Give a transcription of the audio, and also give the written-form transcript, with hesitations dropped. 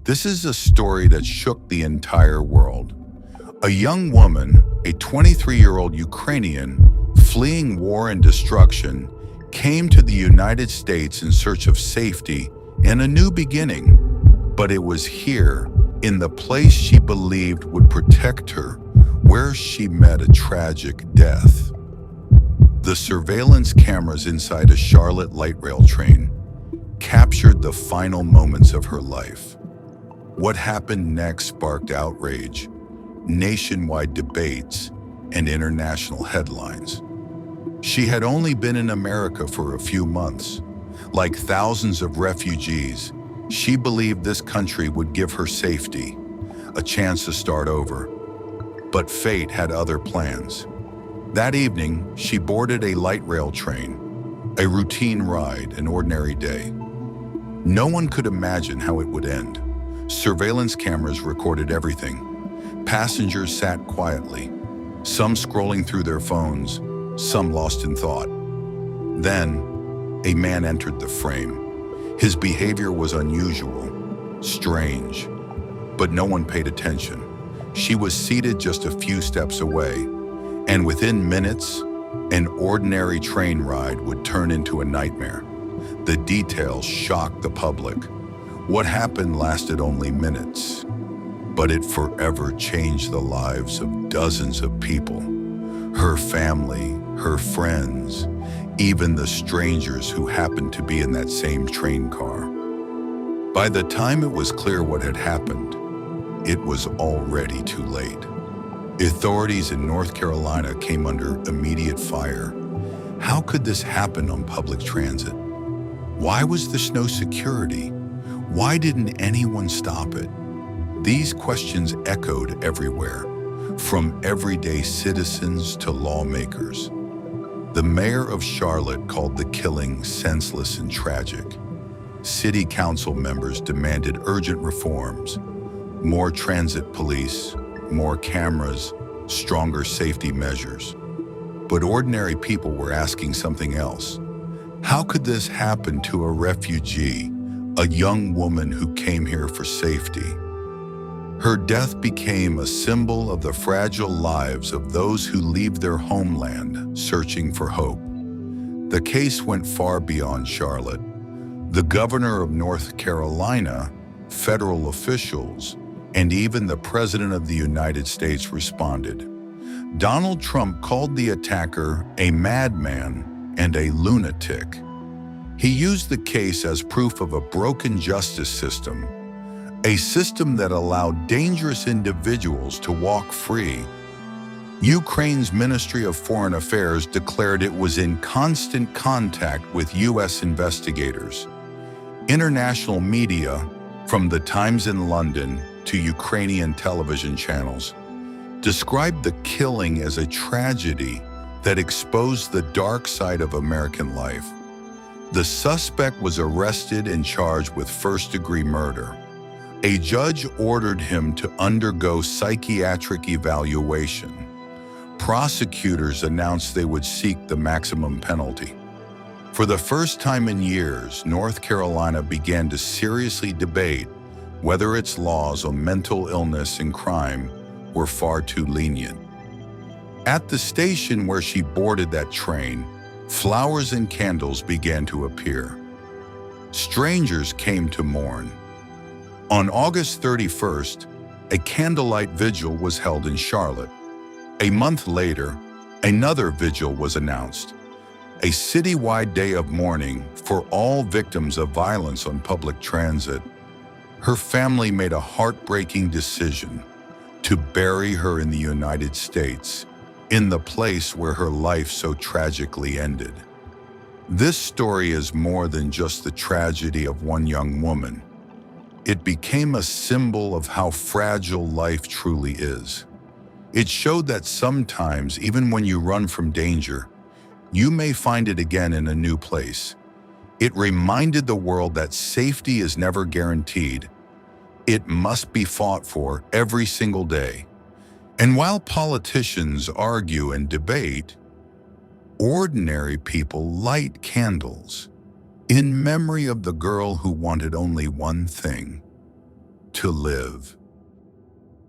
This is a story that shook the entire world. A young woman, a 23-year-old Ukrainian, fleeing war and destruction, came to the United States in search of safety and a new beginning. But it was here, in the place she believed would protect her, where she met a tragic death. The surveillance cameras inside a Charlotte light rail train captured the final moments of her life. What happened next sparked outrage, nationwide debates, and international headlines. She had only been in America for a few months. Like thousands of refugees, she believed this country would give her safety, a chance to start over. But fate had other plans. That evening, she boarded a light rail train, a routine ride, an ordinary day. No one could imagine how it would end. Surveillance cameras recorded everything. Passengers sat quietly, some scrolling through their phones, some lost in thought. Then, a man entered the frame. His behavior was unusual, strange, but no one paid attention. She was seated just a few steps away, and within minutes, an ordinary train ride would turn into a nightmare. The details shocked the public. What happened lasted only minutes, but it forever changed the lives of dozens of people. Her family, her friends, even the strangers who happened to be in that same train car. By the time it was clear what had happened, it was already too late. Authorities in North Carolina came under immediate fire. How could this happen on public transit? Why was there no security? Why didn't anyone stop it? These questions echoed everywhere, from everyday citizens to lawmakers. The mayor of Charlotte called the killing senseless and tragic. City council members demanded urgent reforms, more transit police, more cameras, stronger safety measures. But ordinary people were asking something else. How could this happen to a refugee, a young woman who came here for safety? Her death became a symbol of the fragile lives of those who leave their homeland searching for hope. The case went far beyond Charlotte. The governor of North Carolina, federal officials, and even the President of the United States responded. Donald Trump called the attacker a madman and a lunatic. He used the case as proof of a broken justice system, a system that allowed dangerous individuals to walk free. Ukraine's Ministry of Foreign Affairs declared it was in constant contact with U.S. investigators. International media, from the Times in London to Ukrainian television channels, described the killing as a tragedy that exposed the dark side of American life. The suspect was arrested and charged with first-degree murder. A judge ordered him to undergo psychiatric evaluation. Prosecutors announced they would seek the maximum penalty. For the first time in years, North Carolina began to seriously debate whether its laws on mental illness and crime were far too lenient. At the station where she boarded that train, flowers and candles began to appear. Strangers came to mourn. On August 31st, a candlelight vigil was held in Charlotte. A month later, another vigil was announced, a citywide day of mourning for all victims of violence on public transit. Her family made a heartbreaking decision to bury her in the United States, in the place where her life so tragically ended. This story is more than just the tragedy of one young woman. It became a symbol of how fragile life truly is. It showed that sometimes, even when you run from danger, you may find it again in a new place. It reminded the world that safety is never guaranteed. It must be fought for every single day. And while politicians argue and debate, ordinary people light candles in memory of the girl who wanted only one thing: to live.